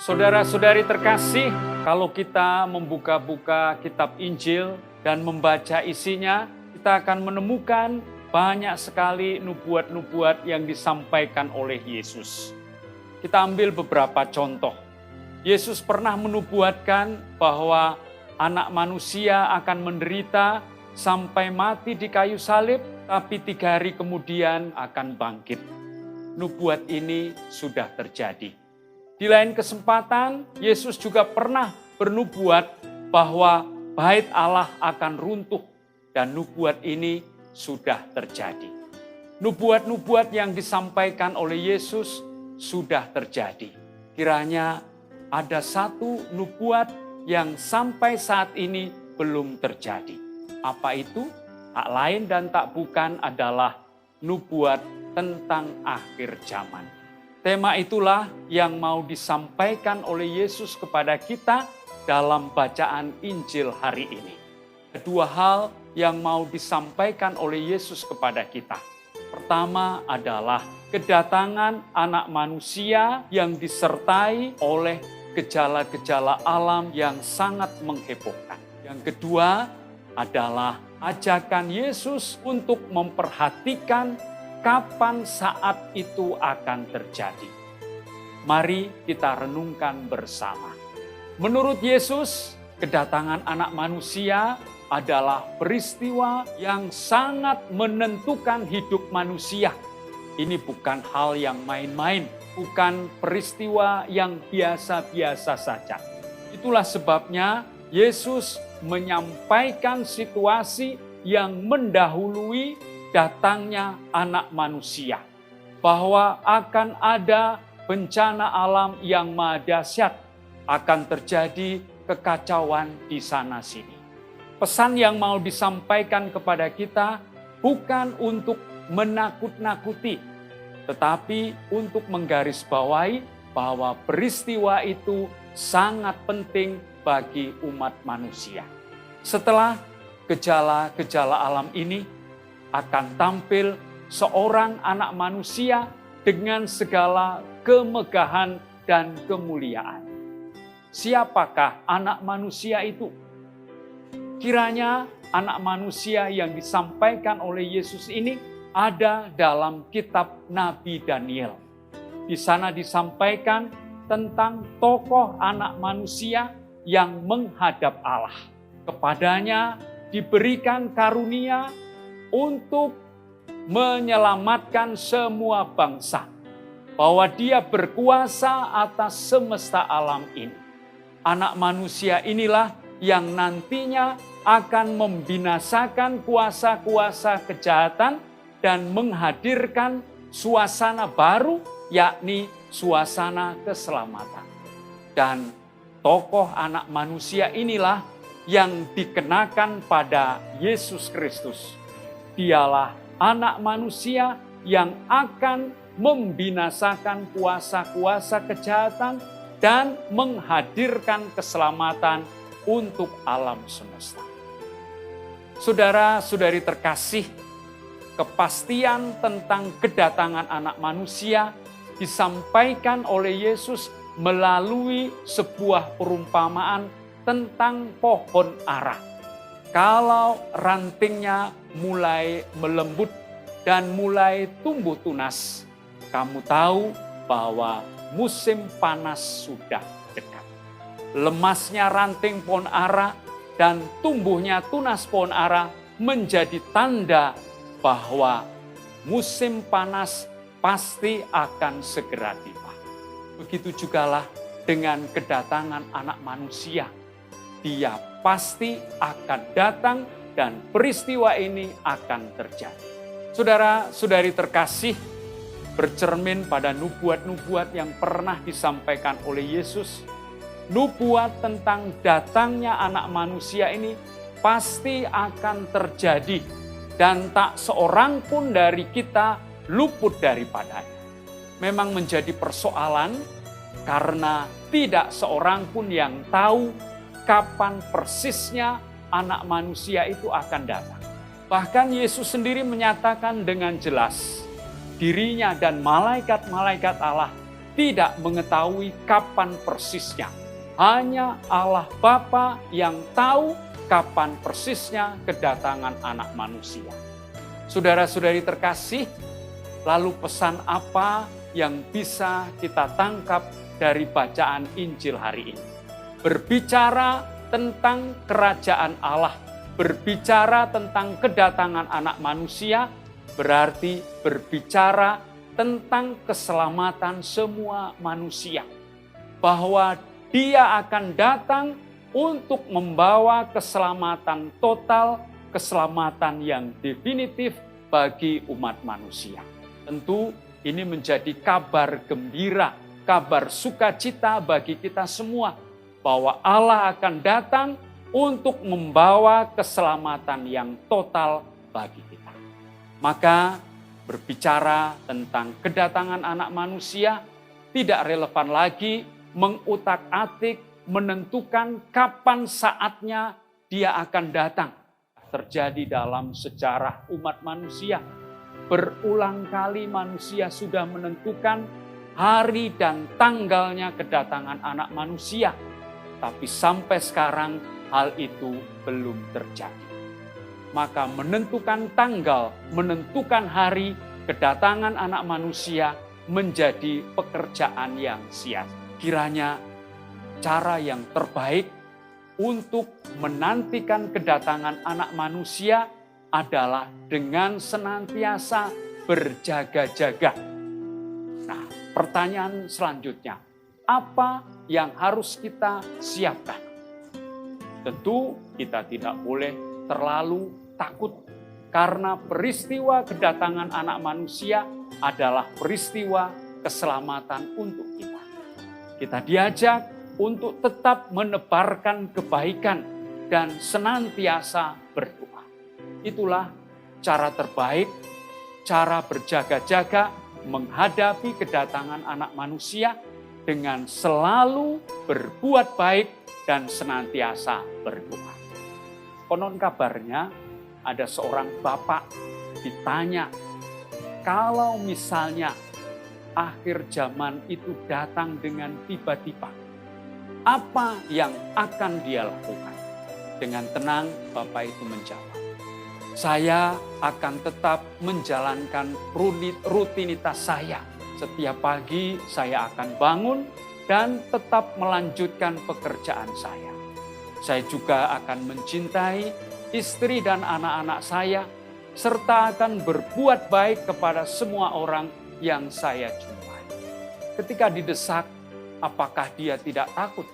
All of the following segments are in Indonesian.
Saudara-saudari terkasih, kalau kita membuka-buka kitab Injil dan membaca isinya, kita akan menemukan banyak sekali nubuat-nubuat yang disampaikan oleh Yesus. Kita ambil beberapa contoh. Yesus pernah menubuatkan bahwa anak manusia akan menderita sampai mati di kayu salib, tapi 3 hari kemudian akan bangkit. Nubuat ini sudah terjadi. Di lain kesempatan, Yesus juga pernah bernubuat bahwa bait Allah akan runtuh dan nubuat ini sudah terjadi. Nubuat-nubuat yang disampaikan oleh Yesus sudah terjadi. Kiranya ada satu nubuat yang sampai saat ini belum terjadi. Apa itu? Tak lain dan tak bukan adalah nubuat tentang akhir zaman. Tema itulah yang mau disampaikan oleh Yesus kepada kita dalam bacaan Injil hari ini. Kedua hal yang mau disampaikan oleh Yesus kepada kita. Pertama adalah kedatangan anak manusia yang disertai oleh gejala-gejala alam yang sangat menghebohkan. Yang kedua adalah ajakan Yesus untuk memperhatikan kapan saat itu akan terjadi. Mari kita renungkan bersama. Menurut Yesus, kedatangan anak manusia adalah peristiwa yang sangat menentukan hidup manusia. Ini bukan hal yang main-main, bukan peristiwa yang biasa-biasa saja. Itulah sebabnya Yesus menyampaikan situasi yang mendahului datangnya anak manusia, bahwa akan ada bencana alam yang maha dahsyat, akan terjadi kekacauan di sana-sini. Pesan yang mau disampaikan kepada kita bukan untuk menakut-nakuti, tetapi untuk menggarisbawahi bahwa peristiwa itu sangat penting bagi umat manusia. Setelah gejala-gejala alam ini, akan tampil seorang anak manusia dengan segala kemegahan dan kemuliaan. Siapakah anak manusia itu? Kiranya anak manusia yang disampaikan oleh Yesus ini ada dalam kitab Nabi Daniel. Di sana disampaikan tentang tokoh anak manusia yang menghadap Allah. Kepadanya diberikan karunia untuk menyelamatkan semua bangsa, bahwa dia berkuasa atas semesta alam ini. Anak manusia inilah yang nantinya akan membinasakan kuasa-kuasa kejahatan dan menghadirkan suasana baru, yakni suasana keselamatan. Dan tokoh anak manusia inilah yang dikenakan pada Yesus Kristus. Dialah anak manusia yang akan membinasakan kuasa-kuasa kejahatan dan menghadirkan keselamatan untuk alam semesta. Saudara-saudari terkasih, kepastian tentang kedatangan anak manusia disampaikan oleh Yesus melalui sebuah perumpamaan tentang pohon ara. Kalau rantingnya mulai melembut dan mulai tumbuh tunas, kamu tahu bahwa musim panas sudah dekat. Lemasnya ranting pohon ara dan tumbuhnya tunas pohon ara menjadi tanda bahwa musim panas pasti akan segera tiba. Begitu jugalah dengan kedatangan anak manusia. Dia pasti akan datang dan peristiwa ini akan terjadi. Saudara-saudari terkasih, bercermin pada nubuat-nubuat yang pernah disampaikan oleh Yesus, nubuat tentang datangnya anak manusia ini pasti akan terjadi dan tak seorang pun dari kita luput daripadanya. Memang menjadi persoalan karena tidak seorang pun yang tahu kapan persisnya anak manusia itu akan datang. Bahkan Yesus sendiri menyatakan dengan jelas, dirinya dan malaikat-malaikat Allah tidak mengetahui kapan persisnya. Hanya Allah Bapa yang tahu kapan persisnya kedatangan Anak Manusia. Saudara-saudari terkasih, lalu pesan apa yang bisa kita tangkap dari bacaan Injil hari ini? Berbicara tentang kerajaan Allah, berbicara tentang kedatangan Anak Manusia, berarti berbicara tentang keselamatan semua manusia. Bahwa Dia akan datang untuk membawa keselamatan total, keselamatan yang definitif bagi umat manusia. Tentu ini menjadi kabar gembira, kabar sukacita bagi kita semua, bahwa Allah akan datang untuk membawa keselamatan yang total bagi kita. Maka berbicara tentang kedatangan Anak Manusia tidak relevan lagi mengutak-atik, menentukan kapan saatnya Dia akan datang. Terjadi dalam sejarah umat manusia. Berulang kali manusia sudah menentukan hari dan tanggalnya kedatangan Anak Manusia. Tapi sampai sekarang hal itu belum terjadi. Maka menentukan tanggal, menentukan hari kedatangan Anak Manusia menjadi pekerjaan yang sia-sia. Kiranya cara yang terbaik untuk menantikan kedatangan Anak Manusia adalah dengan senantiasa berjaga-jaga. Nah, pertanyaan selanjutnya, apa yang harus kita siapkan? Tentu kita tidak boleh terlalu takut karena peristiwa kedatangan Anak Manusia adalah peristiwa keselamatan untuk kita. Kita diajak untuk tetap menebarkan kebaikan dan senantiasa berdoa. Itulah cara terbaik, cara berjaga-jaga menghadapi kedatangan Anak Manusia dengan selalu berbuat baik dan senantiasa berdoa. Konon kabarnya ada seorang bapak ditanya, kalau misalnya akhir zaman itu datang dengan tiba-tiba, apa yang akan dia lakukan? Dengan tenang bapak itu menjawab, saya akan tetap menjalankan rutinitas saya. Setiap pagi saya akan bangun dan tetap melanjutkan pekerjaan saya. Saya juga akan mencintai istri dan anak-anak saya, serta akan berbuat baik kepada semua orang yang saya jumpai. Ketika didesak, apakah dia tidak takut?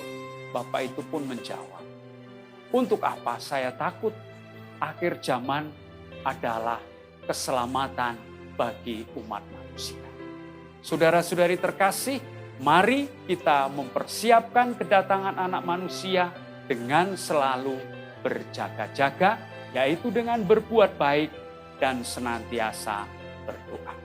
Bapak itu pun menjawab, untuk apa saya takut? Akhir zaman adalah keselamatan bagi umat manusia. Saudara-saudari terkasih, mari kita mempersiapkan kedatangan Anak Manusia dengan selalu berjaga-jaga, yaitu dengan berbuat baik dan senantiasa berdoa.